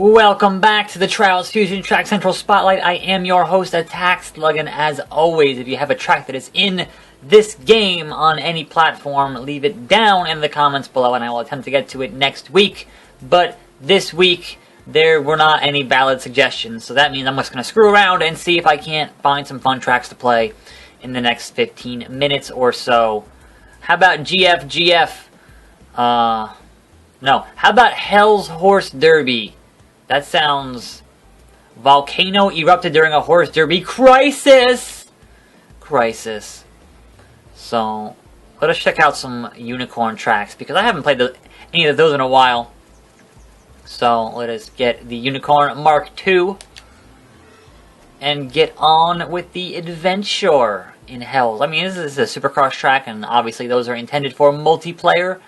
Welcome back to the Trials Fusion Track Central Spotlight. I am your host, Attack Slug, and as always, if you have a track that is in this game on any platform, leave it down in the comments below, and I will attempt to get to it next week. But this week, there were not any valid suggestions, so that means I'm just going to screw around and see if I can't find some fun tracks to play in the next 15 minutes or so. How about Ggfgf? No. How about Hell's Horse Derby? That sounds... Volcano erupted during a horse derby. Crisis! So, let us check out some unicorn tracks, because I haven't played any of those in a while. So, let us get the Unicorn Mark II and get on with the adventure in Hells. I mean, this is a Supercross track, and obviously those are intended for multiplayer.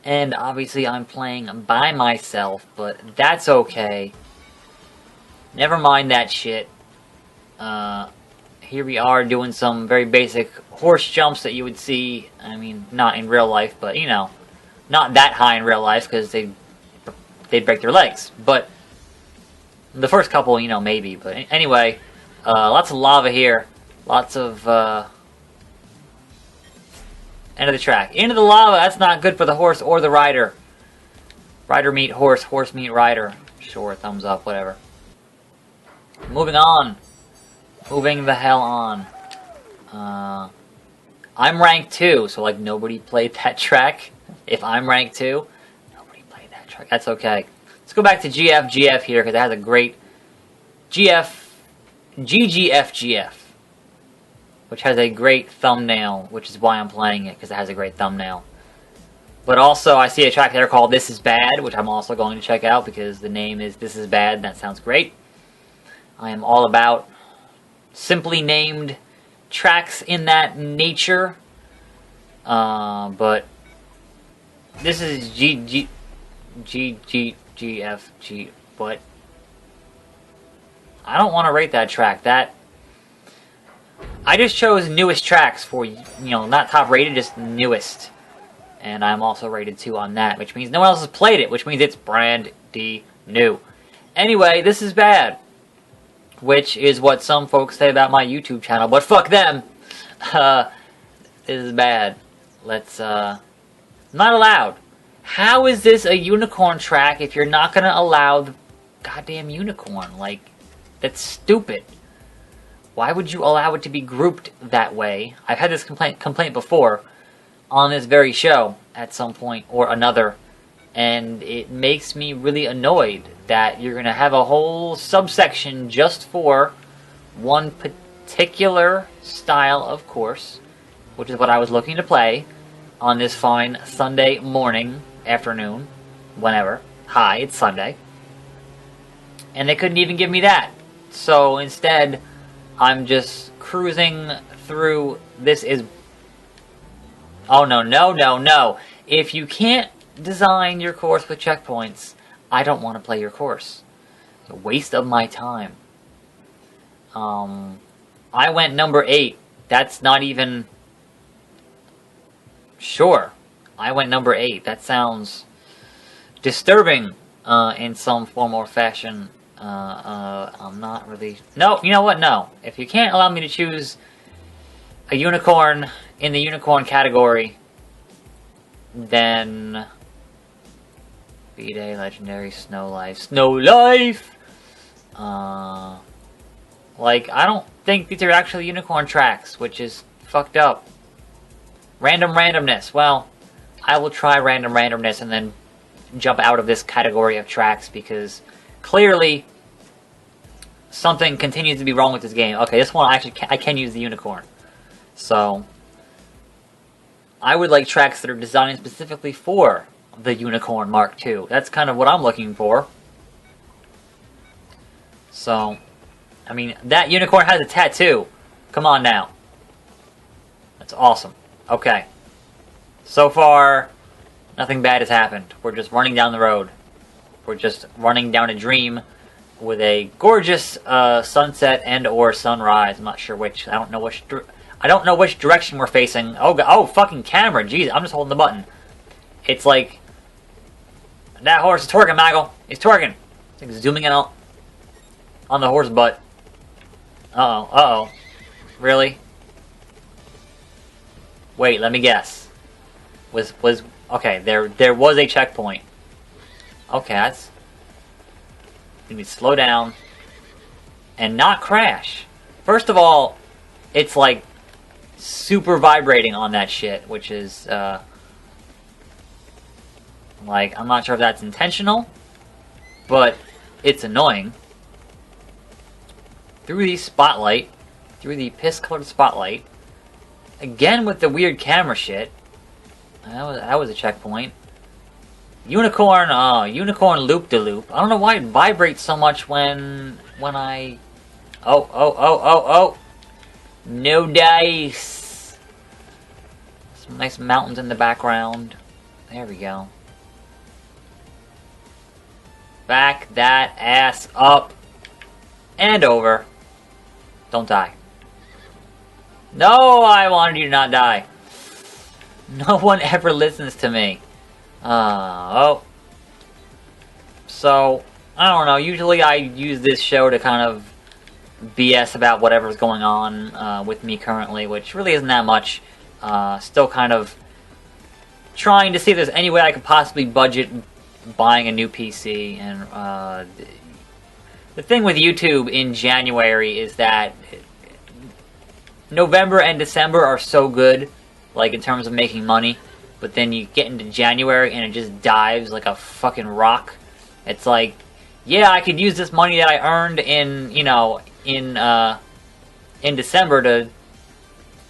And obviously I'm playing by myself, but that's okay. Never mind that shit. Here we are doing some very basic horse jumps that you would see. I mean, not in real life, but you know, not that high in real life because they'd break their legs. But the first couple, you know, maybe. But anyway, lots of lava here. Lots of end of the track. Into the lava, that's not good for the horse or the rider. Rider meet horse, horse meet rider. Sure, thumbs up, whatever. Moving on. Moving the hell on. I'm rank 2, so like nobody played that track. If I'm rank 2, nobody played that track. That's okay. Let's go back to Ggfgf here, because it has a great Ggfgf. Which has a great thumbnail, which is why I'm playing it, because it has a great thumbnail. But also, I see a track there called This Is Bad, which I'm also going to check out, because the name is This Is Bad, and that sounds great. I am all about simply named tracks in that nature. But this is Ggfg, but I don't want to rate that track. I just chose newest tracks for, you know, not top rated, just newest. And I'm also rated 2 on that, which means no one else has played it, which means it's brand new. Anyway, This Is Bad, which is what some folks say about my YouTube channel, but fuck them. This is bad. Let's, not allowed. How is this a unicorn track if you're not gonna allow the goddamn unicorn? Like, that's stupid. Why would you allow it to be grouped that way? I've had this complaint before on this very show at some point or another, and it makes me really annoyed that you're going to have a whole subsection just for one particular style of course, which is what I was looking to play on this fine Sunday morning, afternoon, whenever. Hi, it's Sunday. And they couldn't even give me that. So instead, I'm just cruising through. This is... Oh, no. If you can't design your course with checkpoints, I don't want to play your course. It's a waste of my time. I went number 8. That's not even... Sure. I went number 8. That sounds disturbing in some form or fashion. I'm not really... No, you know what? No. If you can't allow me to choose a unicorn in the unicorn category, then... B-Day, Legendary, Snow Life. Like, I don't think these are actually unicorn tracks, which is fucked up. Randomness. Well, I will try randomness and then jump out of this category of tracks, because clearly something continues to be wrong with this game. Okay, this one I can use the unicorn. So I would like tracks that are designed specifically for the Unicorn Mark II. That's kind of what I'm looking for. So, I mean, that unicorn has a tattoo. Come on now. That's awesome. Okay. So far, nothing bad has happened. We're just running down the road. We're just running down a dream with a gorgeous sunset and or sunrise. I'm not sure which. I don't know which direction we're facing. Oh, fucking camera. Jeez, I'm just holding the button. It's like... That horse is twerking, Michael. He's twerking. It's like zooming in on the horse butt. Uh-oh, uh-oh. Really? Wait, let me guess. Okay, there was a checkpoint. Okay, that's... You need to slow down and not crash. First of all, it's like super vibrating on that shit, which is like, I'm not sure if that's intentional, but it's annoying. Through the piss-colored spotlight, again with the weird camera shit. That was a checkpoint. Unicorn loop-de-loop. I don't know why it vibrates so much when I... Oh. No dice. Some nice mountains in the background. There we go. Back that ass up. And over. Don't die. No, I wanted you to not die. No one ever listens to me. So, I don't know. Usually I use this show to kind of BS about whatever's going on with me currently, which really isn't that much. Still kind of trying to see if there's any way I could possibly budget buying a new PC. And the thing with YouTube in January is that November and December are so good, like in terms of making money, but then you get into January and it just dives like a fucking rock. It's like, yeah, I could use this money that I earned in December to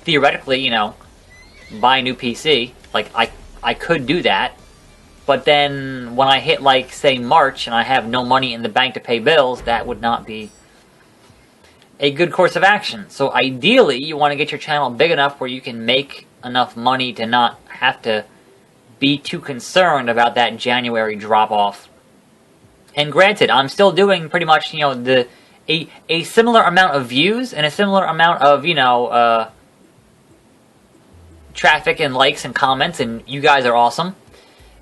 theoretically, buy a new PC. Like, I could do that. But then when I hit, like, say, March and I have no money in the bank to pay bills, that would not be a good course of action. So ideally, you want to get your channel big enough where you can make enough money to not have to be too concerned about that January drop-off. And granted, I'm still doing pretty much, a similar amount of views and a similar amount of, traffic and likes and comments, and you guys are awesome.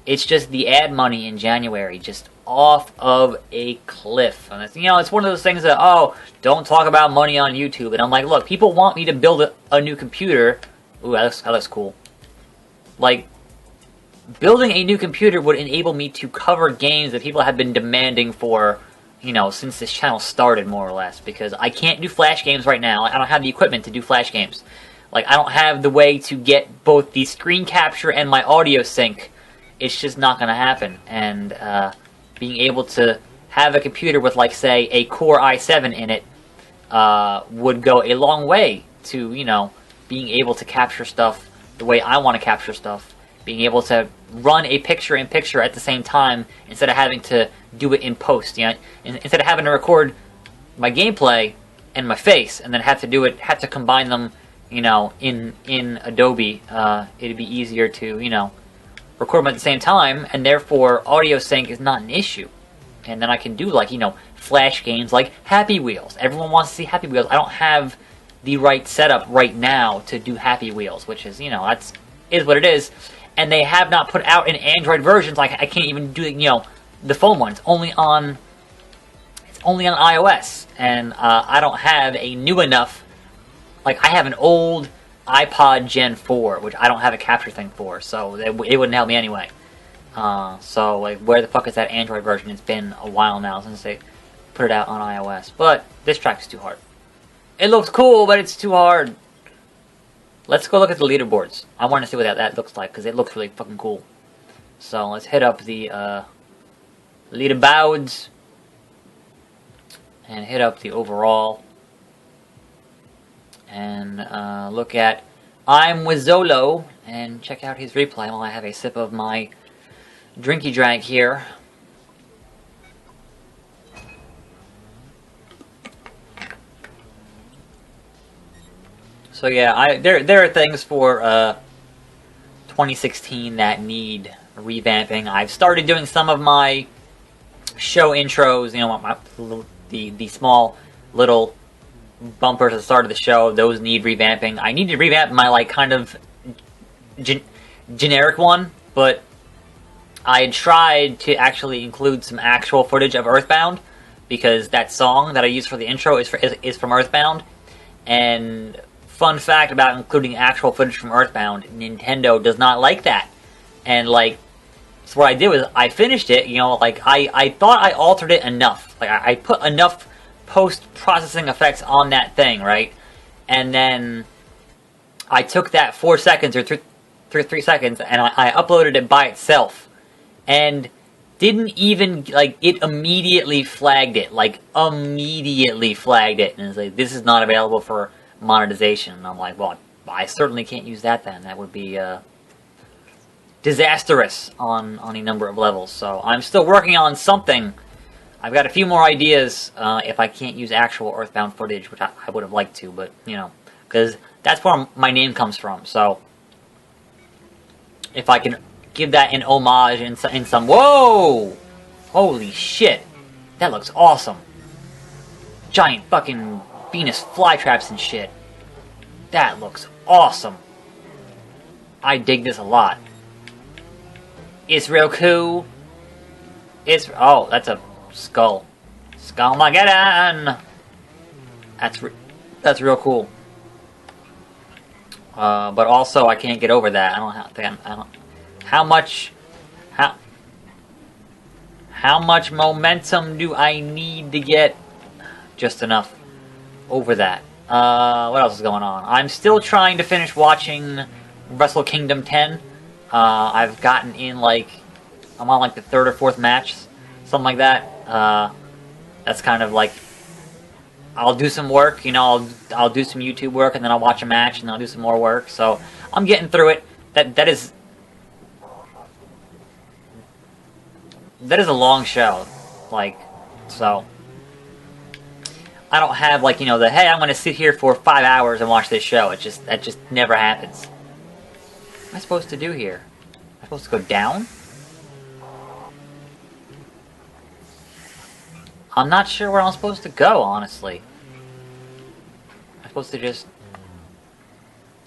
It's just the ad money in January, just off of a cliff. And it's, it's one of those things that, don't talk about money on YouTube. And I'm like, look, people want me to build a new computer. Ooh, that looks cool. Like, building a new computer would enable me to cover games that people have been demanding for, since this channel started, more or less. Because I can't do Flash games right now. I don't have the equipment to do Flash games. Like, I don't have the way to get both the screen capture and my audio sync. It's just not going to happen. And being able to have a computer with, like, say, a Core i7 in it would go a long way to, being able to capture stuff the way I want to capture stuff. Being able to run a picture-in-picture at the same time instead of having to do it in post. Instead of having to record my gameplay and my face and then have to combine them, in Adobe. It'd be easier to, record them at the same time, and therefore audio sync is not an issue. And then I can do, like, Flash games like Happy Wheels. Everyone wants to see Happy Wheels. I don't have the right setup right now to do Happy Wheels, which is, is what it is. And they have not put out an Android version, like I can't even do, the phone one. It's only on iOS, and I don't have a new enough. Like, I have an old iPod Gen 4, which I don't have a capture thing for, so it wouldn't help me anyway. So, like, where the fuck is that Android version? It's been a while now since they put it out on iOS. But this track is too hard. It looks cool, but it's too hard. Let's go look at the leaderboards. I want to see what that looks like, because it looks really fucking cool. So, let's hit up the leaderboards. And hit up the overall. And look at I'm Wizzolo and check out his replay while I have a sip of my drinky drink here. So yeah, there are things for 2016 that need revamping. I've started doing some of my show intros, the small little bumpers at the start of the show. Those need revamping. I need to revamp my, like, kind of generic one, but I had tried to actually include some actual footage of Earthbound, because that song that I used for the intro is from Earthbound. And fun fact about including actual footage from Earthbound, Nintendo does not like that. And like, so what I did was I finished it, you know, like I thought I altered it enough. Like I put enough post-processing effects on that thing, right? And then I took that 4 seconds or 3 seconds and I uploaded it by itself. And didn't even, like, it immediately flagged it. Like, immediately flagged it. And it's like, this is not available for monetization. And I'm like, well, I certainly can't use that then. That would be disastrous on a number of levels. So I'm still working on something. I've got a few more ideas if I can't use actual Earthbound footage, which I would have liked to, but, you know, because that's where my name comes from. So if I can give that an homage in some... Whoa! Holy shit. That looks awesome. Giant fucking Venus flytraps and shit. That looks awesome. I dig this a lot. It's real cool. Oh, that's a skull. Skullmageddon! That's real cool. But also, I can't get over that. I don't... How much momentum do I need to get? Just enough over that. What else is going on? I'm still trying to finish watching Wrestle Kingdom 10. I've gotten in, like, I'm on like the 3rd or 4th match, something like that. That's kind of like, I'll do some work, you know, I'll do some YouTube work, and then I'll watch a match, and then I'll do some more work. So I'm getting through it. That is a long show, like, so I don't have, like, you know, hey, I'm gonna sit here for 5 hours and watch this show. That just never happens. What am I supposed to do here? Am I supposed to go down? I'm not sure where I'm supposed to go, honestly. Am I supposed to just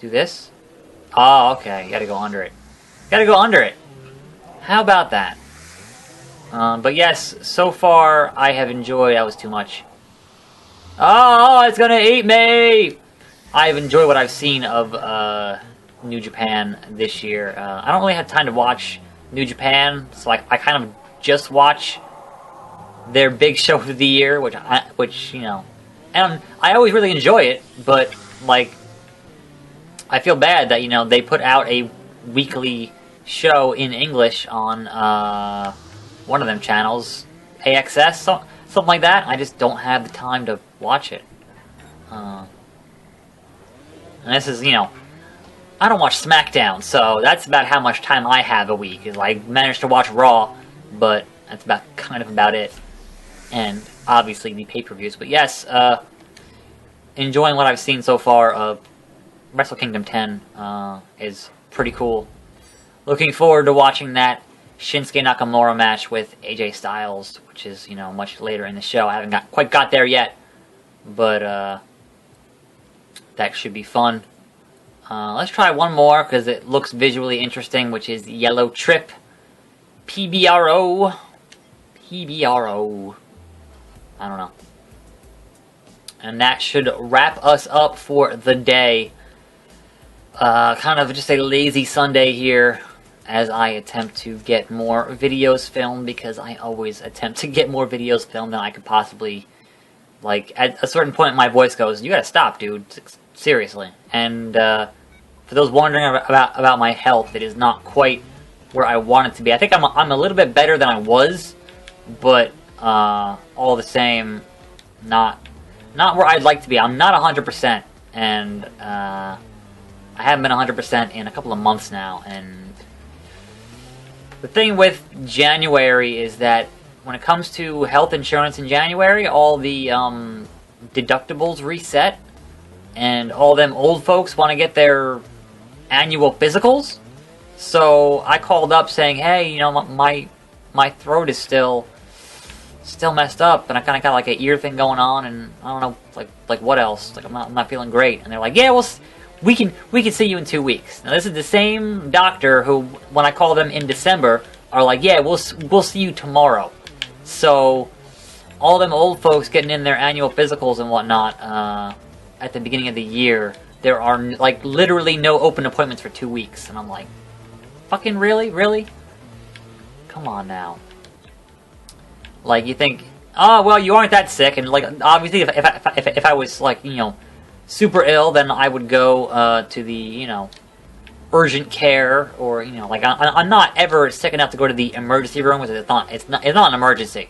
do this? Oh, okay, you gotta go under it. Gotta go under it. How about that? But yes, so far I have enjoyed... That was too much. Oh, it's gonna eat me! I've enjoyed what I've seen of New Japan this year. I don't really have time to watch New Japan, so I kind of just watch their big show of the year, which you know, and I always really enjoy it. But like, I feel bad that, you know, they put out a weekly show in English on one of them channels, AXS, something like that. I just don't have the time to watch it. And this is, you know, I don't watch SmackDown, so that's about how much time I have a week. Is I managed to watch Raw, but that's kind of about it. And obviously the pay-per-views. But yes, enjoying what I've seen so far of Wrestle Kingdom 10 is pretty cool. Looking forward to watching that Shinsuke Nakamura match with AJ Styles, which is, you know, much later in the show. I haven't quite got there yet, but that should be fun. Let's try one more, because it looks visually interesting, which is Yellowtrip. PBRO. I don't know. And that should wrap us up for the day. Kind of just a lazy Sunday here, as I attempt to get more videos filmed, because I always attempt to get more videos filmed than I could possibly... Like, at a certain point my voice goes, you gotta stop, dude. Seriously. And for those wondering about my health, it is not quite where I want it to be. I think I'm a little bit better than I was, but all the same, not where I'd like to be. I'm not 100%, and I haven't been 100% in a couple of months now. And the thing with January is that when it comes to health insurance in January, all the deductibles reset, and all them old folks want to get their annual physicals. So I called up saying, hey, you know, my throat is still messed up, and I kind of got like an ear thing going on, and I don't know, like what else? Like I'm not feeling great. And they're like, yeah, well, we can see you in 2 weeks. Now this is the same doctor who, when I called them in December, are like, yeah, we'll see you tomorrow. So all them old folks getting in their annual physicals and whatnot at the beginning of the year, there are like literally no open appointments for 2 weeks, and I'm like, fucking really? Come on now. Like, you think, oh well, you aren't that sick, and like obviously if I was like, you know, super ill, then I would go to the, you know, urgent care, or, you know, like I'm not ever sick enough to go to the emergency room, because it's not an emergency.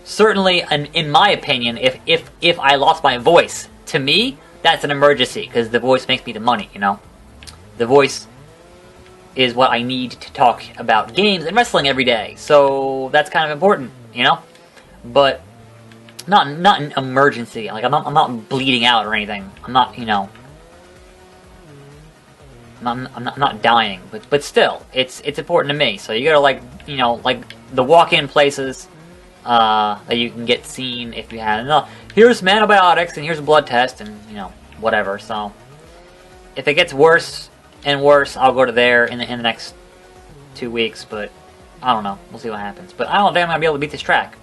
Certainly, in my opinion, if I lost my voice, to me that's an emergency, because the voice makes me the money. You know, the voice is what I need to talk about games and wrestling every day, so that's kind of important, you know. But not an emergency. Like I'm not bleeding out or anything. I'm not, you know. I'm not dying, but still, it's important to me. So you gotta, like, you know, like the walk-in places that you can get seen if you had enough. Here's some antibiotics and here's a blood test and, you know, whatever. So if it gets worse and worse, I'll go to there in the next 2 weeks. But I don't know. We'll see what happens. But I don't think I'm gonna be able to beat this track.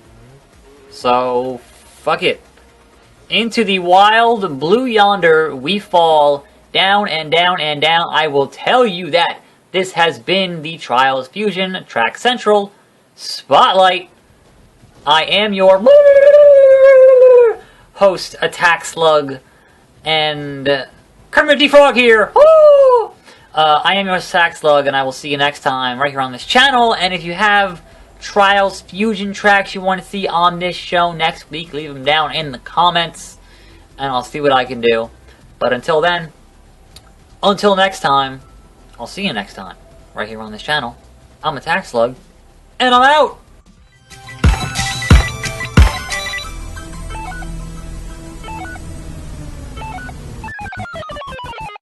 So fuck it. Into the wild blue yonder we fall. Down and down and down. I will tell you that this has been the Trials Fusion Track Central Spotlight. I am your host, Attack Slug, and Kermit the Frog here. I am your Attack Slug, and I will see you next time right here on this channel. And if you have Trials Fusion tracks you want to see on this show next week, leave them down in the comments, and I'll see what I can do. But until then, until next time, I'll see you next time, right here on this channel. I'm Attack Slug, and I'm out!